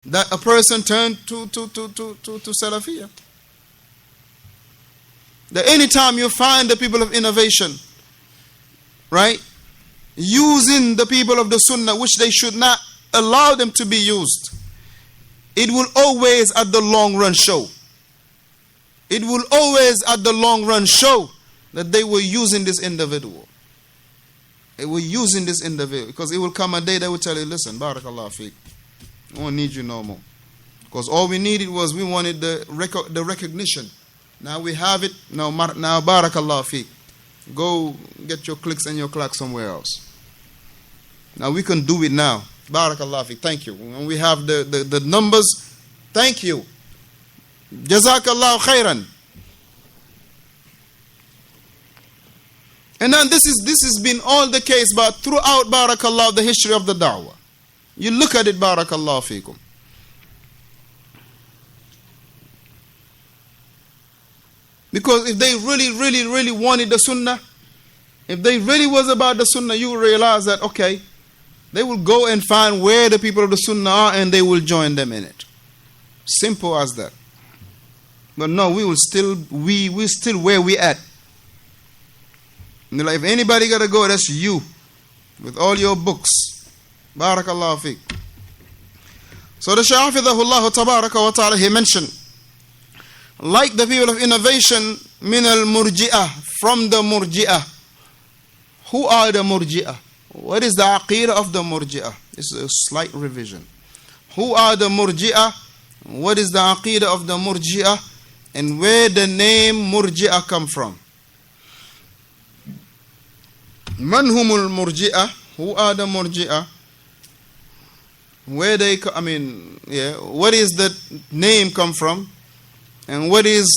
that a person turned to Salafiyah. That anytime you find the people of innovation, right, using the people of the Sunnah, which they should not allow them to be used, it will always at the long run show. It will always at the long run show that they were using this individual. They were using this individual. Because it will come a day they will tell you, listen, Barakallah Fiqh, we don't need you no more. Because all we needed was, we wanted the recognition. Now we have it. Now Barakallah Fiqh, go get your clicks and your clacks somewhere else. Now we can do it now. Barakallah Fiqh, thank you. When we have the numbers, thank you. Jazakallah khairan. And then this has been all the case, but throughout Barakallah the history of the da'wah. You look at it, Barakallah fikum. Because if they really wanted the Sunnah, if they really was about the Sunnah, you will realize that, okay, they will go and find where the people of the Sunnah are and they will join them in it. Simple as that. But no, we still where we at. And like, if anybody gotta go, that's you. With all your books. Barakallahu fiqh. So the Shaykh Hafidhahullah Tabaraka wa Ta'ala, he mentioned, like the people of innovation, min al-murji'ah, from the murji'ah. Who are the murji'ah? What is the aqeedah of the murji'ah? This is a slight revision. Who are the murji'ah? What is the aqeedah of the murji'ah? And where the name murji'ah come from? Man humul murji'ah? Who are the murji'ah? Where they, where is the name come from? And what is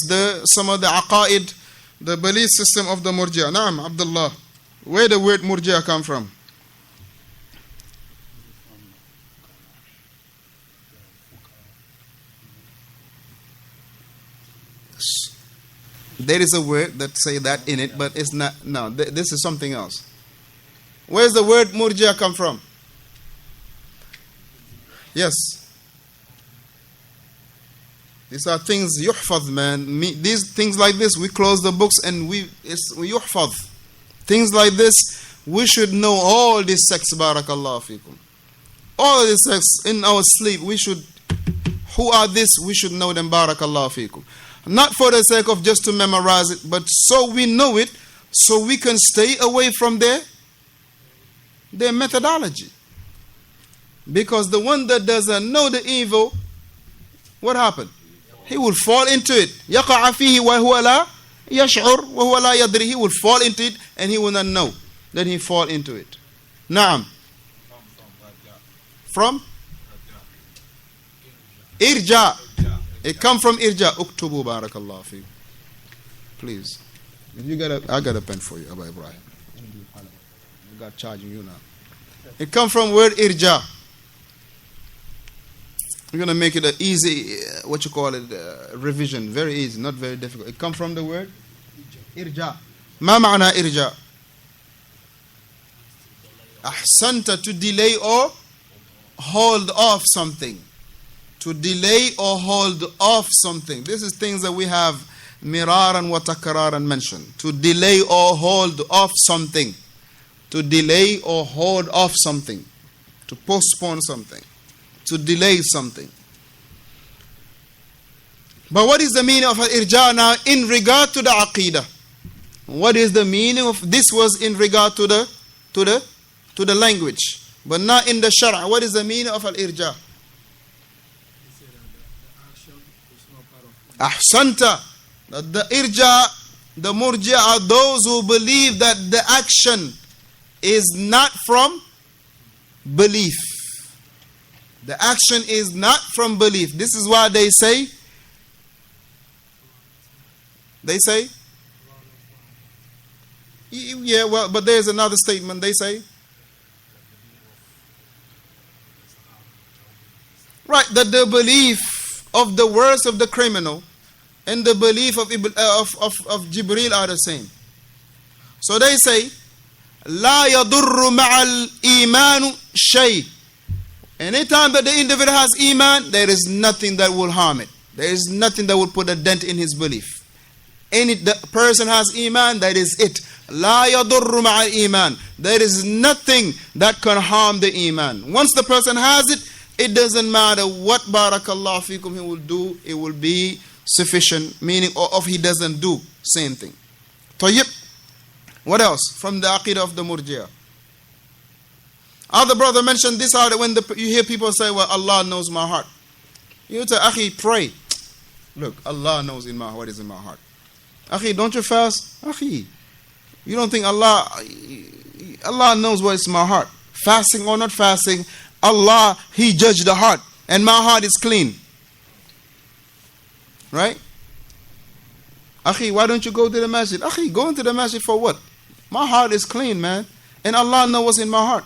some of the aqaid, the belief system of the murji'ah? Naam, Abdullah. Where the word murji'ah come from? There is a word that say that in it, but it's not. No, this is something else. Where's the word murji'ah come from? Yes. These are things yuhfadh, man. These things like this, we close the books and we yuhfadh. Things like this, we should know all these sects, barakallahu fikum. All of these sects in our sleep, who are this, we should know them, barakallahu fikum. Not for the sake of just to memorize it, but so we know it, so we can stay away from their methodology. Because the one that doesn't know the evil, what happened? He will fall into it. يَقَعَ فِيهِ وَهُوَ لَا يَشْعُرْ وَهُوَ لَا يَدْرِي. He will fall into it and he will not know that he fall into it. Naam. From? Irja. It come from irja. Uktubu barakallahu fi. Please. I got a pen for you, Abba Ibrahim. I got charging you now. It come from word irja. We're going to make it an easy, revision. Very easy, not very difficult. It comes from the word irja. Ma ma'na irja? Ahsanta, to delay or hold off something. To delay or hold off something. This is things that we have miraran wa takraran mentioned. To delay or hold off something. To delay or hold off something. To postpone something. To delay something. But what is the meaning of al-irja now in regard to the aqidah? What is the meaning of this? Was in regard to the language, but not in the shara'. What is the meaning of al-irja? Ahsanta. The irja, the murja are those who believe that the action is not from belief. The action is not from belief. This is why they say, yeah, well, but there's another statement. They say, right, that the belief of the words of the criminal and the belief of Jibreel are the same. So they say, لا يضر مع الإيمان شيء. Anytime that the individual has iman, there is nothing that will harm it. There is nothing that will put a dent in his belief. The person has iman, that is it. La yadurru ma'a iman. There is nothing that can harm the iman. Once the person has it, it doesn't matter what barakallah fikum he will do, it will be sufficient. Meaning, or if he doesn't do, same thing. Tayyib. What else? From the aqidah of the Murji'ah. Other brother mentioned this out when you hear people say, well, Allah knows my heart. You say, Akhi, pray. Look, Allah knows what is in my heart. Akhi, don't you fast? Akhi, you don't think Allah knows what is in my heart. Fasting or not fasting, Allah, He judged the heart. And my heart is clean. Right? Akhi, why don't you go to the masjid? Akhi, go into the masjid for what? My heart is clean, man. And Allah knows what's in my heart.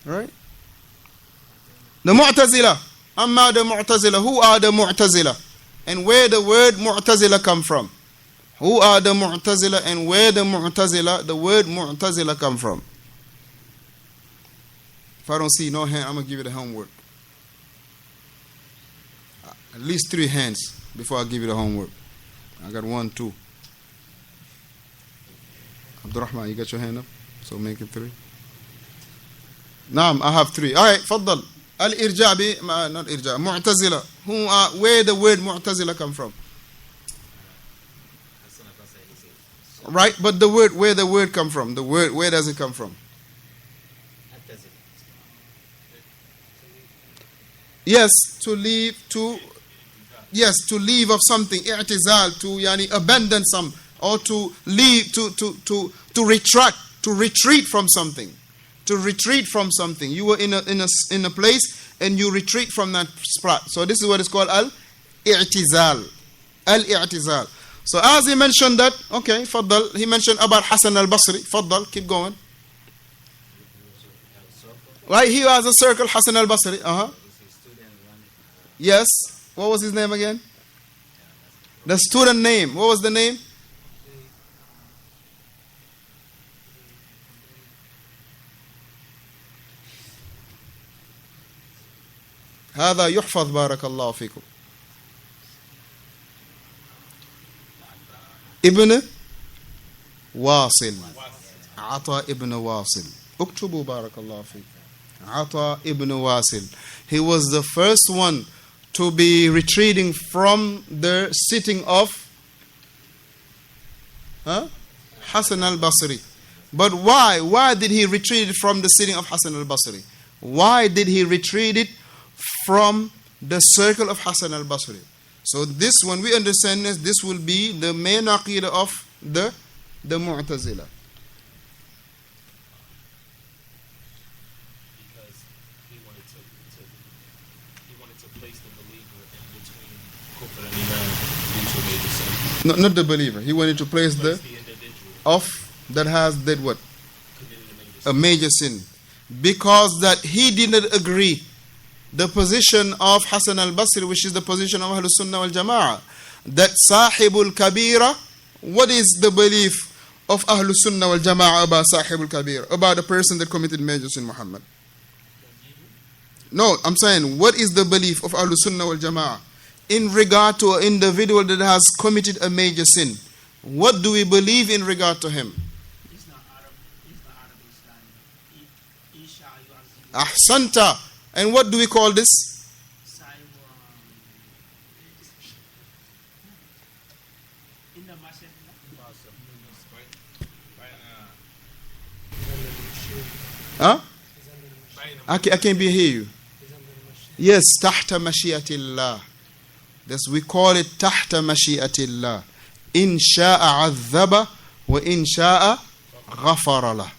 Right? The Mu'tazila. Amma the Mu'tazila. Who are the Mu'tazila? And where the word Mu'tazila come from? Who are the Mu'tazila and where the word Mu'tazila come from? If I don't see no hand, I'm going to give you the homework. At least 3 hands before I give you the homework. I got 1, 2. Abdurrahman, you got your hand up? So make it 3. Naam, I have 3. Alright, faddal. Al-Irja, not Irja, Mu'tazila. Where the word Mu'tazila come from? Right, but the word, where the word come from? The word, where does it come from? Yes, to leave of something, i'tizal, to abandon some, or to leave, to retract, to retreat from something. To retreat from something. You were in a place and you retreat from that spot. So this is what is called al-i'tizal. Al-i'tizal. So as he mentioned that, okay, faddal, he mentioned about Hasan al-Basri. Faddal, keep going. Right, he has a circle, Hasan al-Basri. Yes. What was his name again? The student name. What was the name? هذا يحفظ بارك الله فيكم. ابن واصل. عطاء ابن واصل. اكتبوا بارك الله فيكم. عطاء ابن واصل. He was the first one to be retreating from the sitting of Hasan al-Basri. But why? Why did he retreat from the sitting of Hasan al-Basri? Why did he retreat from the circle of Hasan al-Basri? So this, when we understand this will be the main aqidah of the Mu'tazila. Because he wanted to place the believer in between kufr and iman due to a major sin. No, not the believer. He wanted to place the individual that has did what? A major sin. Because that he did not agree the position of Hasan al-Basri, which is the position of As-Sunnah wal Jama'ah, that Sahibul Kabira. What is the belief of As-Sunnah wal Jama'ah about Sahibul Kabira, about the person that committed major sin, Muhammad? No, I'm saying, what is the belief of As-Sunnah wal Jama'ah in regard to an individual that has committed a major sin? What do we believe in regard to him? Ahsanta. And what do we call this? Huh? I can't be hear you. Yes, tahta mashiatillah. This we call it tahta mashiatillah. In sha'a azaba wa in sha'a ghafara lah.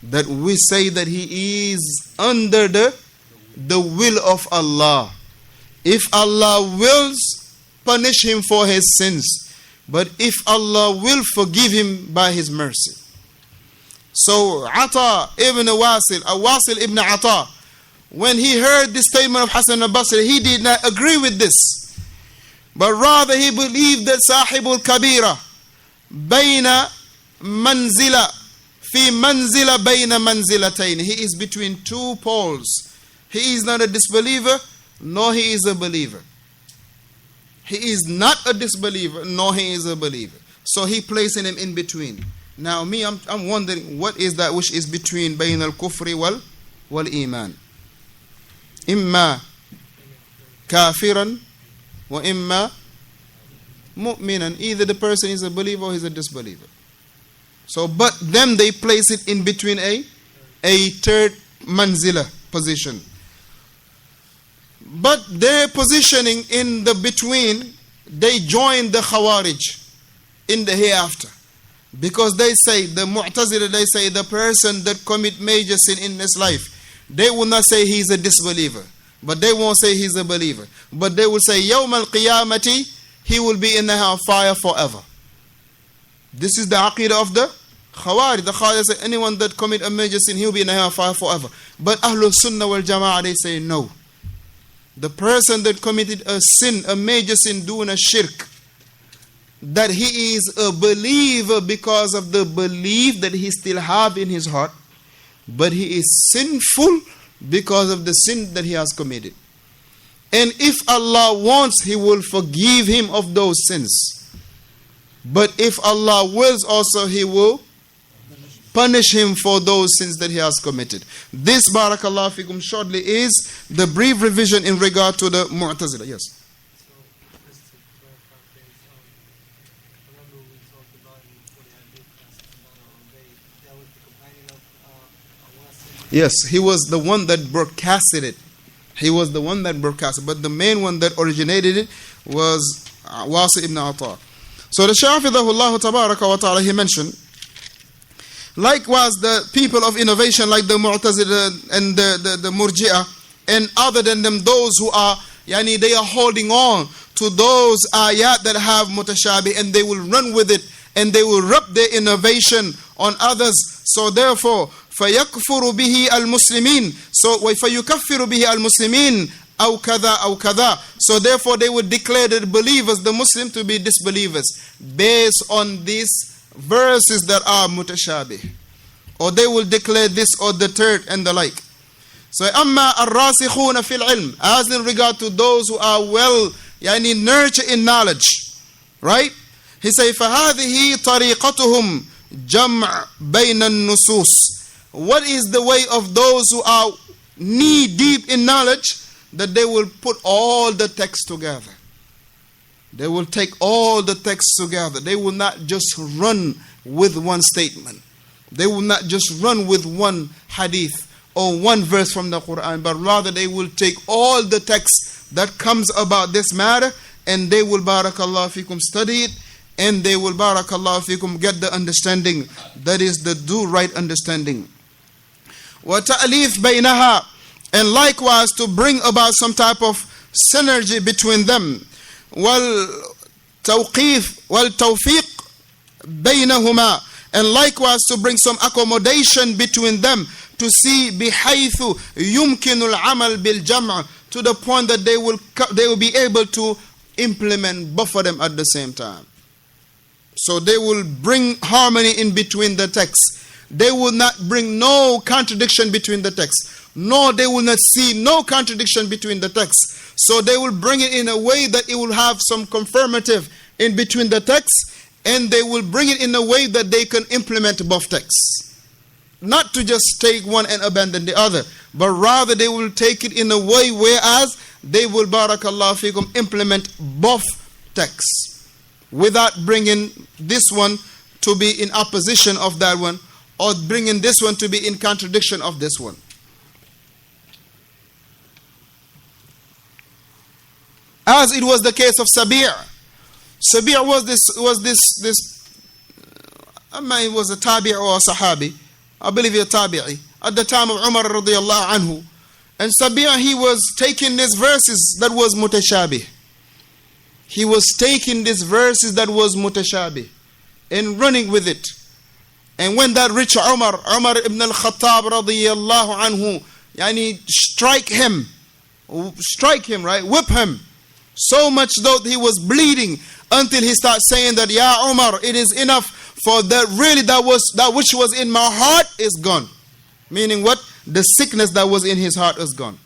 That we say that he is under the will of Allah. If Allah wills, punish him for his sins. But if Allah will, forgive him by his mercy. So Ata ibn Wasil, Wasil ibn Ata, when he heard the statement of Hasan al-Basri, he did not agree with this. But rather he believed that Sahibul Kabira, Bayna Manzila, في منزلة بين منزلتين. He is between two poles. He is not a disbeliever, nor he is a believer. He is not a disbeliever, nor he is a believer. So he placing him in between. Now me, I'm wondering, what is that which is between بين الكفر والإيمان? إما كافرا وإما مؤمنا. Either the person is a believer or he's a disbeliever. So, but them they place it in between a third manzila position. But their positioning in the between, they join the Khawarij in the hereafter. Because they say, the Mu'tazila, they say the person that commit major sin in this life, they will not say he's a disbeliever, but they won't say he's a believer. But they will say, Yawm al-Qiyamati, he will be in the hellfire forever. This is the aqidah of the Khawarij. The Khawarij say, anyone that commit a major sin, he'll be in the hellfire forever. But Ahlul Sunnah wal Jama'ah, they say no. The person that committed a sin, a major sin, doing a shirk, that he is a believer because of the belief that he still have in his heart, but he is sinful because of the sin that he has committed. And if Allah wants, he will forgive him of those sins. But if Allah wills also, he will punish him for those sins that he has committed. This, barakallahu fikum, shortly is the brief revision in regard to the Mu'tazila. Yes. So, just to clarify things, remember we talked about before the hadith on Rabee, that was the companion of Wasil. Yes, he was the one that broadcasted it. He was the one that broadcasted, but the main one that originated it was Wasil ibn Ata. So the Shafidahullah tabaraka wa ta'ala, he mentioned, likewise the people of innovation like the Mu'tazila and the Murji'ah, and other than them, those who are, they are holding on to those ayat that have mutashabih, and they will run with it, and they will rub their innovation on others. So therefore, فَيَكْفُرُ بِهِ الْمُسْلِمِينَ. So فَيُكَفِّرُ بِهِ الْمُسْلِمِينَ أَوْ كَذَا أَوْ كَذَا. So therefore they would declare the believers, the Muslim, to be disbelievers based on these verses that are mutashabih. Or they will declare this or the third and the like. So أَمَّا الرَّاسِخُونَ فِي الْعِلْمِ, as in regard to those who are well nurtured in knowledge, right? He say فَهَذِهِ طَرِيقَتُهُمْ جَمْعْ بَيْنَ النُّصُوص. What is the way of those who are knee deep in knowledge? That they will put all the texts together. They will take all the texts together. They will not just run with one statement. They will not just run with one hadith or one verse from the Quran, but rather they will take all the texts that comes about this matter, and they will, barakallahu fikum, study it, and they will, barakallahu fikum, get the understanding that is the due right understanding. وَتَأْلِيفْ بَيْنَهَا, and likewise to bring about some type of synergy between them. وَالْتَوْفِيقْ بَيْنَهُمَا, and likewise to bring some accommodation between them, to see بِحَيْثُ يُمْكِنُ الْعَمَلِ بِالْجَمْعِ, to the point that they will be able to implement both of them at the same time. So they will bring harmony in between the texts. They will not bring no contradiction between the texts, nor they will not see no contradiction between the texts. So they will bring it in a way that it will have some confirmative in between the texts, and they will bring it in a way that they can implement both texts. Not to just take one and abandon the other, but rather they will take it in a way whereas they will, barakallahu fikum, implement both texts without bringing this one to be in opposition of that one, or bringing this one to be in contradiction of this one. As it was the case of Sabir. Sabir was this he was a tabi' or a sahabi. I believe he was a tabi'i at the time of Umar radiyallahu anhu. And Sabir, he was taking these verses that was mutashabih. He was taking these verses that was mutashabih and running with it. And when that rich Umar ibn al-Khattab radiyallahu anhu, strike him, right, whip him, so much though he was bleeding, until he starts saying that, Ya Umar, it is enough For that really that which was in my heart is gone. Meaning what? The sickness that was in his heart is gone.